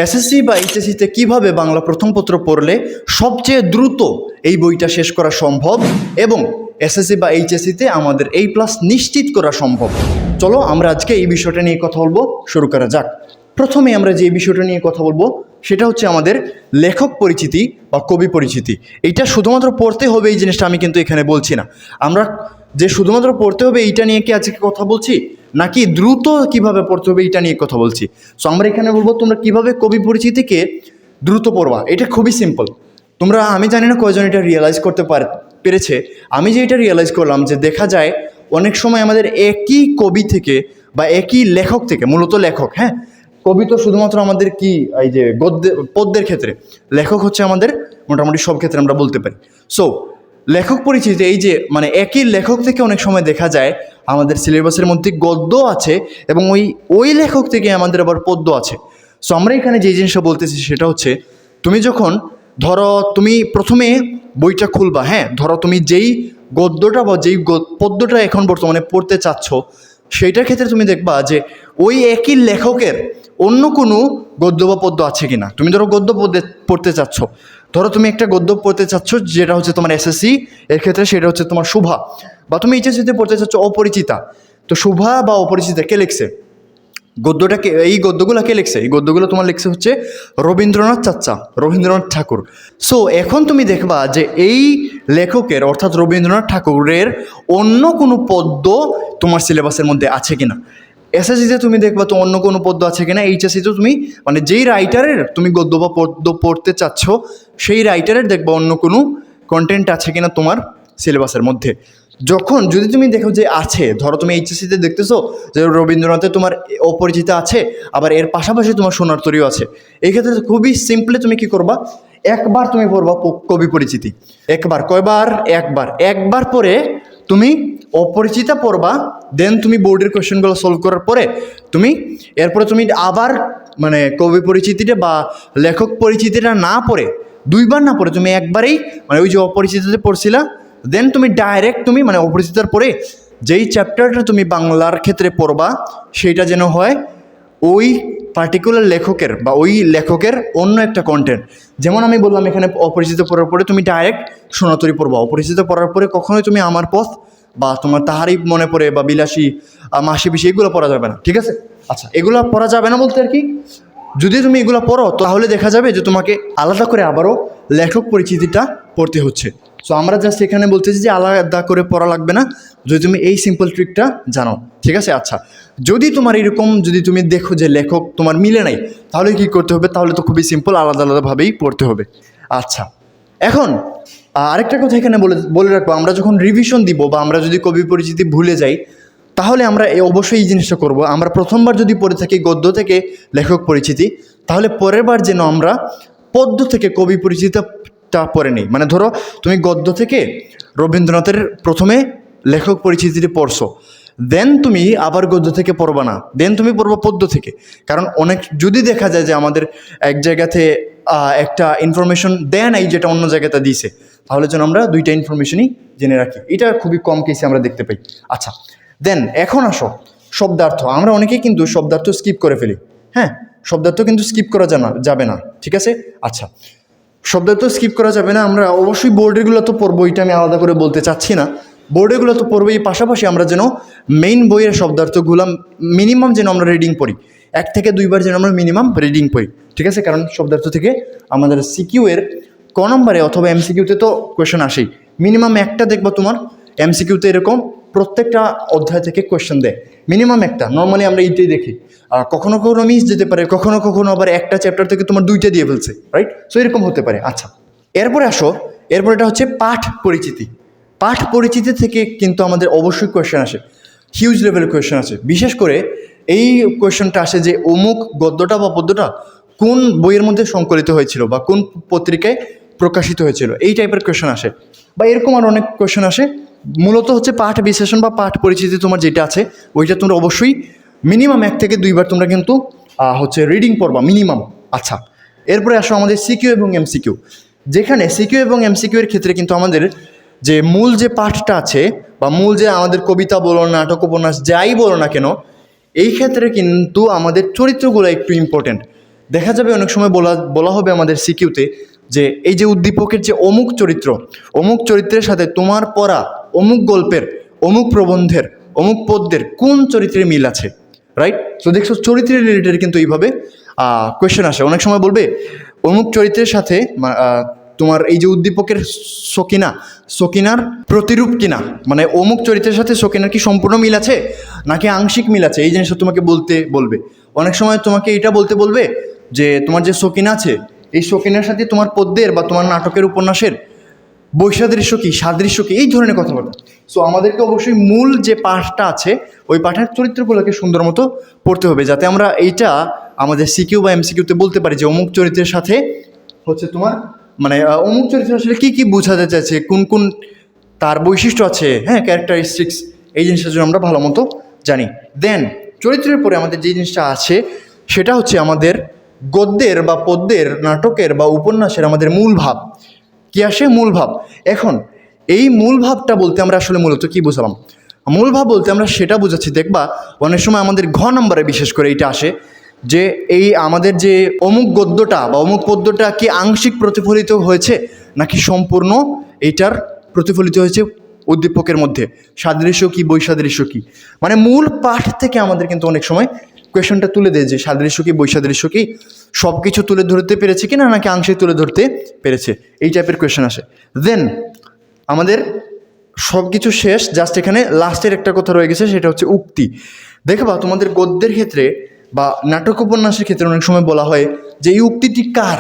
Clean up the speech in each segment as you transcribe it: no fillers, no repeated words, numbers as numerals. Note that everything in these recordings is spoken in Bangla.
এসএসসি বা এইচএসসিতে কিভাবে বাংলা প্রথম পত্র পড়লে সবচেয়ে দ্রুত এই বইটা শেষ করা সম্ভব এবং এসএসসি বা এইচএসসিতে আমাদের A+ নিশ্চিত করা সম্ভব। চলো আমরা আজকে এই বিষয়টা নিয়ে কথা বলবো, শুরু করা যাক। প্রথমে আমরা যে বিষয়টা নিয়ে কথা বলবো সেটা হচ্ছে আমাদের লেখক পরিচিতি বা কবি পরিচিতি। এইটা শুধুমাত্র পড়তে হবে এই জিনিসটা আমি কিন্তু এখানে বলছি না। আমরা যে শুধুমাত্র পড়তে হবে এইটা নিয়ে কি আজকে কথা বলছি, নাকি দ্রুত কিভাবে পড়তে হবে এইটা নিয়ে কথা বলছি। সো আমরা এখানে বলবো তোমরা কিভাবে কবি পরিচিতিকে দ্রুত পড়বা। এটা খুবই সিম্পল। তোমরা, আমি জানি না কয়জন এটা রিয়েলাইজ করতে পেরেছে। আমি যে এটা রিয়েলাইজ করলাম যে দেখা যায় অনেক সময় আমাদের একই কবি থেকে বা একই লেখক থেকে, মূলত লেখক, হ্যাঁ, কবি তো শুধুমাত্র আমাদের কি এই যে পদ্যের ক্ষেত্রে, লেখক হচ্ছে আমাদের মোটামুটি সব ক্ষেত্রে আমরা বলতে পারি। সো লেখক পরিচিতি, এই যে মানে একই লেখক থেকে অনেক সময় দেখা যায় আমাদের সিলেবাসের মধ্যে গদ্য আছে এবং ওই লেখক থেকে আমাদের আবার পদ্য আছে। সো আমরা এখানে যে জিনিসটা বলতেছি সেটা হচ্ছে, তুমি যখন ধরো তুমি প্রথমে বইটা খুলবা, হ্যাঁ, ধরো তুমি যেই গদ্যটা বা যেই পদ্যটা এখন বর্তমানে পড়তে চাচ্ছ সেইটার ক্ষেত্রে তুমি দেখবা যে ওই একই লেখকের অন্য কোনো গদ্য বা পদ্য আছে কিনা। তুমি ধরো গদ্য পড়তে চাচ্ছ, ধরো তুমি একটা গদ্য পড়তে চাচ্ছ যেটা হচ্ছে তোমার এসএসসি এর ক্ষেত্রে সেটা হচ্ছে তোমার শুভা, বা তুমি এইচএসসিতে পড়তে চাচ্ছ অপরিচিতা। তো শুভা বা অপরিচিতা কে লিখছে গদ্যটাকে, এই গদ্যগুলো কে লিখছে? এই গদ্যগুলো তোমার লিখছে হচ্ছে রবীন্দ্রনাথ চাচা, রবীন্দ্রনাথ ঠাকুর। সো এখন তুমি দেখবা যে এই লেখকের অর্থাৎ রবীন্দ্রনাথ ঠাকুরের অন্য কোনো পদ্য তোমার সিলেবাসের মধ্যে আছে কিনা। এসএসসিতে তুমি দেখবা তো অন্য কোনো পদ্য আছে কিনা। এইচএসসিতে তুমি মানে যেই রাইটারের তুমি গদ্য বা পদ্য পড়তে চাচ্ছ সেই রাইটারের দেখবা অন্য কোনো কন্টেন্ট আছে কিনা তোমার সিলেবাসের মধ্যে। যদি তুমি দেখো যে আছে, ধরো তুমি এইচএসসিতে দেখতেছো যে রবীন্দ্রনাথে তোমার অপরিচিতা আছে, আবার এর পাশাপাশি তোমার সোনার তরীও আছে, এই ক্ষেত্রে খুবই সিম্পলি তুমি কি করবা, একবার তুমি পড়বা কবি পরিচিতি। একবার, কয়বার? একবার পরে তুমি অপরিচিতা পড়বা, দেন তুমি বোর্ডের কোয়েশ্চেনগুলো সলভ করার পরে এরপরে তুমি আবার মানে কবি পরিচিতিটা বা লেখক পরিচিতিটা না পড়ে, দুইবার না পড়ে তুমি একবারেই মানে ওই যে অপরিচিতিতে পড়ছিলা, দেন তুমি ডাইরেক্ট তুমি মানে অপরিচিতার পরে যেই চ্যাপ্টারটা তুমি বাংলার ক্ষেত্রে পড়বা সেইটা যেন হয় ওই পার্টিকুলার লেখকের বা ওই লেখকের অন্য একটা কন্টেন্ট। যেমন আমি বললাম এখানে অপরিচিত পড়ার পরে তুমি ডাইরেক্ট সোনাতরী পড়বা, অপরিচিত পড়ার পরে কখনোই তুমি আমার পথ বা তোমার তাহারই মনে পড়ে বা বিলাসী, মাসি পিসি এগুলো পড়া যাবে না, ঠিক আছে? আচ্ছা, এগুলো পড়া যাবে না বলতে আর কি, যদি তুমি এগুলো পড়ো তাহলে দেখা যাবে যে তোমাকে আলাদা করে আবারও লেখক পরিচিতিটা পড়তে হচ্ছে। সো আমরা জাস্ট এখানে বলতেছি যে আলাদা করে পড়া লাগবে না যদি তুমি এই সিম্পল ট্রিকটা জানো, ঠিক আছে? আচ্ছা, যদি তোমার এরকম যদি তুমি দেখো যে লেখক তোমার মিলে নাই, তাহলে কি করতে হবে? তাহলে তো খুবই সিম্পল, আলাদা আলাদাভাবেই পড়তে হবে। আচ্ছা, এখন আরেকটা কথা এখানে বলে রাখবো, আমরা যখন রিভিশন দিব বা আমরা যদি কবি পরিচিতি ভুলে যাই, তাহলে আমরা অবশ্যই এই জিনিসটা করব। আমরা প্রথমবার যদি পড়ে থাকি গদ্য থেকে লেখক পরিচিতি, তাহলে পরের বার যেন আমরা পদ্য থেকে কবি পরিচিতিটা পড়ে নিই। মানে ধরো তুমি গদ্য থেকে রবীন্দ্রনাথের প্রথমে লেখক পরিচিতিটি পড়ছো, দেন তুমি আবার গদ্য থেকে পড়বা না, দেন তুমি পড়বা পদ্য থেকে। কারণ অনেক যদি দেখা যায় যে আমাদের এক জায়গাতে একটা ইনফরমেশন দেয় নাই যেটা অন্য জায়গাতে দিয়েছে, তাহলে যেন আমরা দুইটা ইনফরমেশনই জেনে রাখি। এটা খুবই কম কেসে আমরা দেখতে পাই। আচ্ছা, দেন এখন আসো শব্দার্থ। আমরা অনেকেই কিন্তু শব্দার্থ স্কিপ করে ফেলি, হ্যাঁ, শব্দার্থ কিন্তু স্কিপ করা যাবে না, ঠিক আছে? আচ্ছা, শব্দার্থ স্কিপ করা যাবে না। আমরা অবশ্যই বোর্ডেরগুলো তো পড়বো, এটা আমি আলাদা করে বলতে চাচ্ছি না, বোর্ডেরগুলো তো পড়বোই, পাশাপাশি আমরা যেন মেইন বইয়ের শব্দার্থগুলো মিনিমাম যেন আমরা রিডিং পড়ি, 1 থেকে 2 বার যেন আমরা মিনিমাম রিডিং পড়ি, ঠিক আছে? কারণ শব্দার্থ থেকে আমাদের সিকিউ এর ক নম্বরে অথবা এমসিকিউতে তো কোয়েশ্চেন আসেই, মিনিমাম একটা দেখবো তোমার এমসিকিউতে এরকম প্রত্যেকটা অধ্যায় থেকে কোয়েশ্চেন দেয়, মিনিমাম একটা। নর্মালি আমরা এইটাই দেখি, কখনো কখনো মিস যেতে পারে, কখনো কখনো আবার একটা চ্যাপ্টার থেকে তোমার 2টা দিয়ে ফেলছে, রাইট? সো এরকম হতে পারে। আচ্ছা, এরপরে আসো, এরপর এটা হচ্ছে পাঠ পরিচিতি। পাঠ পরিচিতি থেকে কিন্তু আমাদের অবশ্যই কোয়েশ্চেন আসে, হিউজ লেভেলের কোয়েশ্চেন আসে। বিশেষ করে এই কোয়েশ্চেনটা আসে যে অমুক গদ্যটা বা পদ্যটা কোন বইয়ের মধ্যে সংকলিত হয়েছিল বা কোন পত্রিকায় প্রকাশিত হয়েছিল, এই টাইপের কোয়েশ্চেন আসে। বা এরকম আর অনেক কোয়েশ্চেন আসে। মূলত হচ্ছে পাঠ বিশ্লেষণ বা পাঠ পরিচিতি তোমার যেটা আছে ওইটা তোমরা অবশ্যই মিনিমাম 1 থেকে 2 বার তোমরা কিন্তু হচ্ছে রিডিং পড়বা মিনিমাম। আচ্ছা, এরপরে আসো আমাদের সিকিউ এবং এমসিকিউ। যেখানে সিকিউ এবং এমসিকিউ এর ক্ষেত্রে কিন্তু আমাদের যে মূল যে পাঠটা আছে বা মূল যে আমাদের কবিতা বলো, নাটক, উপন্যাস যাই বলো না কেন, এই ক্ষেত্রে কিন্তু আমাদের চরিত্রগুলো একটু ইম্পর্টেন্ট। দেখা যাবে অনেক সময় বলা হবে আমাদের সিকিউতে যে এই যে উদ্দীপকের যে অমুক চরিত্রের সাথে তোমার পড়া অমুক গল্পের, অমুক প্রবন্ধের, অমুক পদ্যের কোন চরিত্রের মিল আছে, রাইট? তো দেখছো চরিত্রের রিলেটেড কিন্তু এইভাবে কোয়েশ্চেন আসে। অনেক সময় বলবে অমুক চরিত্রের সাথে তোমার এই যে উদ্দীপকের সকিনার প্রতিরূপ কিনা, মানে অমুক চরিত্রের সাথে সকিনার কি সম্পূর্ণ মিল আছে নাকি আংশিক মিল আছে, এই জিনিসটা তোমাকে বলতে বলবে। অনেক সময় তোমাকে এটা বলতে বলবে যে তোমার যে সকিনা আছে এই সকিনার সাথে তোমার পদ্যের বা তোমার নাটকের উপন্যাসের বৈসাদৃশ্য কি, সাদৃশ্য কি, এই ধরনের কথাবার্তা। সো আমাদেরকে অবশ্যই মূল যে পাঠটা আছে ওই পাঠের চরিত্রগুলোকে সুন্দর মতো পড়তে হবে, যাতে আমরা এইটা আমাদের সিকিউ বা এমসিকিউতে বলতে পারি যে অমুক চরিত্রের সাথে হচ্ছে তোমার মানে অমুক চরিত্র আসলে কী কী বোঝাতে চাইছে, কোন কোন তার বৈশিষ্ট্য আছে, হ্যাঁ, ক্যারেক্টারিস্টিক্স, এই জিনিসটা যেন আমরা ভালো মতো জানি। দেন চরিত্রের পরে আমাদের যে জিনিসটা আছে সেটা হচ্ছে আমাদের গদ্যের বা পদ্যের, নাটকের বা উপন্যাসের আমাদের মূল ভাব কি আসে, মূল ভাব। এখন এই মূল ভাবটা বলতে আমরা আসলে মূলত কি বুঝলাম? মূল ভাব বলতে আমরা সেটা বুঝাচ্ছি, দেখবা অনেক সময় আমাদের ঘ নম্বরে বিশেষ করে এইটা আসে যে এই আমাদের যে অমুক গদ্যটা বা অমুক পদ্যটা কি আংশিক প্রতিফলিত হয়েছে নাকি সম্পূর্ণ এইটার প্রতিফলিত হয়েছে উদ্দীপকের মধ্যে, সাদৃশ্য কি বৈসাদৃশ্য কি, মানে মূল পাঠ থেকে আমাদের কিন্তু অনেক সময় কোয়েশনটা তুলে দেয় যে সাদৃশ্য কি বৈসাদৃশ্য কি, সব কিছু তুলে ধরতে পেরেছে কি না নাকি আংশিক তুলে ধরতে পেরেছে, এই টাইপের কোয়েশন আসে। দেন আমাদের সব কিছু শেষ, জাস্ট এখানে লাস্টের একটা কথা রয়ে গেছে, সেটা হচ্ছে উক্তি। দেখবা তোমাদের গদ্যের ক্ষেত্রে বা নাটক উপন্যাসের ক্ষেত্রে অনেক সময় বলা হয় যে এই উক্তিটি কার,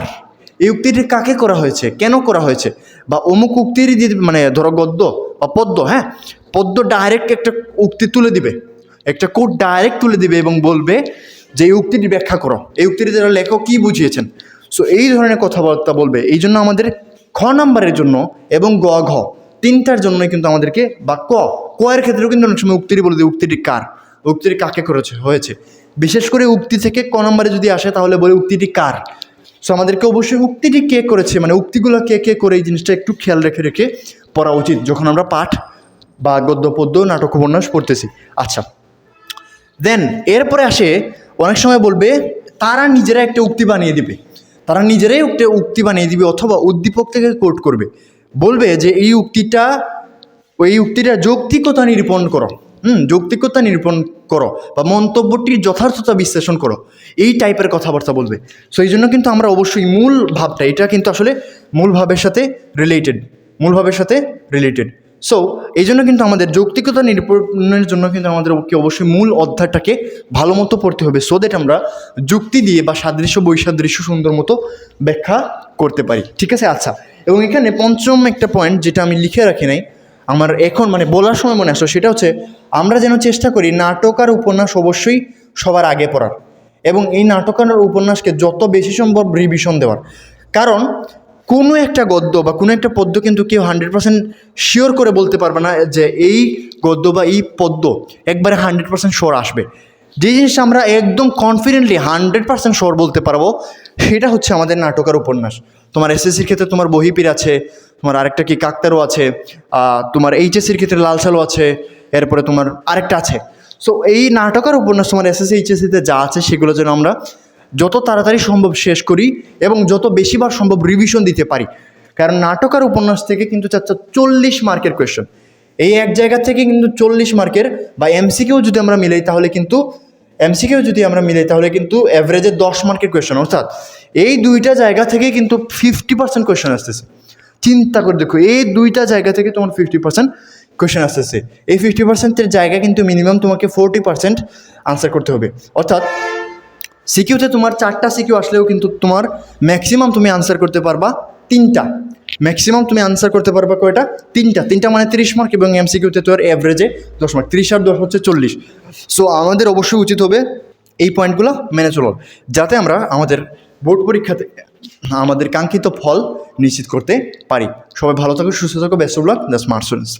এই উক্তিটি কাকে করা হয়েছে, কেন করা হয়েছে, বা অমুক উক্তিরই মানে ধরো গদ্য বা পদ্য, হ্যাঁ, পদ্য ডাইরেক্ট একটা উক্তি তুলে দিবে, একটা কোট ডাইরেক্ট তুলে দিবে এবং বলবে যে এই উক্তিটি ব্যাখ্যা করো, এই উক্তিটি যারা লেখক কী বুঝিয়েছেন। সো এই ধরনের কথাবার্তা বলবে। এই জন্য আমাদের খ নাম্বারের জন্য এবং গ ঘ তিনটার জন্যই কিন্তু আমাদেরকে, বা ক এর ক্ষেত্রেও কিন্তু অনেক সময় উক্তিটি বলে দিই উক্তিটি কার, উক্তিটি কাকে করেছে হয়েছে। বিশেষ করে উক্তি থেকে ক নম্বরে যদি আসে তাহলে বলে উক্তিটি কার। সো আমাদেরকে অবশ্যই উক্তিটি কে করেছে, মানে উক্তিগুলো কে কে করে এই জিনিসটা একটু খেয়াল রেখে রেখে পড়া উচিত যখন আমরা পাঠ বা গদ্য পদ্য নাটক উপন্যাস পড়তেছি। আচ্ছা, দেন এরপরে আসে অনেক সময় বলবে তারা নিজেরা একটা উক্তি বানিয়ে দিবে, তারা নিজেরাই একটা উক্তি বানিয়ে দিবে অথবা উদ্দীপক থেকে কোট করবে, বলবে যে এই উক্তিটা যৌক্তিকতা নিরূপণ করো, যৌক্তিকতা নিরূপণ করো বা মন্তব্যটির যথার্থতা বিশ্লেষণ করো, এই টাইপের কথাবার্তা বলবে। সো এই জন্য কিন্তু আমরা অবশ্যই মূল ভাবটা, এটা কিন্তু আসলে মূল ভাবের সাথে রিলেটেড, সো এই জন্য কিন্তু আমাদের যৌক্তিকতা নিরূপণের জন্য কিন্তু আমাদেরকে অবশ্যই মূল অধ্যায়টাকে ভালো মতো পড়তে হবে, সো দ্যাট আমরা যুক্তি দিয়ে বা সাদৃশ্য বৈসাদৃশ্য সুন্দর মতো ব্যাখ্যা করতে পারি। ঠিক আছে? আচ্ছা, এবং এখানে পঞ্চম একটা পয়েন্ট যেটা আমি লিখে রাখি নাই, আমার এখন মানে বলার সময় মনে আসলো, সেটা হচ্ছে আমরা যেন চেষ্টা করি নাটক আর উপন্যাস অবশ্যই সবার আগে পড়ার, এবং এই নাটক আর উপন্যাসকে যত বেশি সম্ভব রিভিশন দেওয়ার। কারণ কোনো একটা গদ্য বা কোনো একটা পদ্য কিন্তু কেউ 100% শিওর করে বলতে পারবে না যে এই গদ্য বা এই পদ্য একবারে 100% শিওর আসবে। যে জিনিসটা আমরা একদম কনফিডেন্টলি 100% শিওর বলতে পারবো সেটা হচ্ছে আমাদের নাটক আর উপন্যাস। তোমার এসএসসির ক্ষেত্রে তোমার বহিপীর আছে, তোমার আরেকটা কি কাকতারও আছে, তোমার এইচএসসির ক্ষেত্রে লাল সালও আছে, এরপরে তোমার আরেকটা আছে। সো এই নাটক আর উপন্যাস তোমার এসএসসি এইচএসসিতে যা আছে সেগুলো যেন আমরা যত তাড়াতাড়ি সম্ভব শেষ করি এবং যত বেশিবার সম্ভব রিভিশন দিতে পারি। কারণ নাটক আর উপন্যাস থেকে কিন্তু 40 মার্কের কোয়েশ্চেন, এই এক জায়গা থেকে কিন্তু 40 মার্কের, বা এমসিকিউ যদি আমরা মিলাই তাহলে কিন্তু অ্যাভারেজে 10 মার্কের কোয়েশ্চেন, অর্থাৎ এই দুইটা জায়গা থেকে কিন্তু 50% কোয়েশ্চেন আসতেছে। চিন্তা করে দেখো, এই দুইটা জায়গা থেকে তোমার 50% কোয়েশ্চেন আসতেছে। এই 50%-এর জায়গা কিন্তু মিনিমাম তোমাকে 40% আনসার করতে হবে। অর্থাৎ সিকিউতে তোমার 4টা সিকিউ আসলেও কিন্তু তোমার ম্যাক্সিমাম তুমি আনসার করতে পারবা 3টা, ম্যাক্সিমাম তুমি আনসার করতে পারবা কয়টা? 3টা মানে 30 মার্ক, এবং এমসিকিউতে তোর অ্যাভারেজে 10 মার্ক, 30 আর 10 হচ্ছে 40। সো আমাদের অবশ্যই উচিত হবে এই পয়েন্টগুলো মেনে চলো, যাতে আমরা আমাদের বোর্ড পরীক্ষাতে আমাদের কাঙ্ক্ষিত ফল নিশ্চিত করতে পারি। সবাই ভালো থাকো, সুস্থ থাকো, best of luck, the smart students.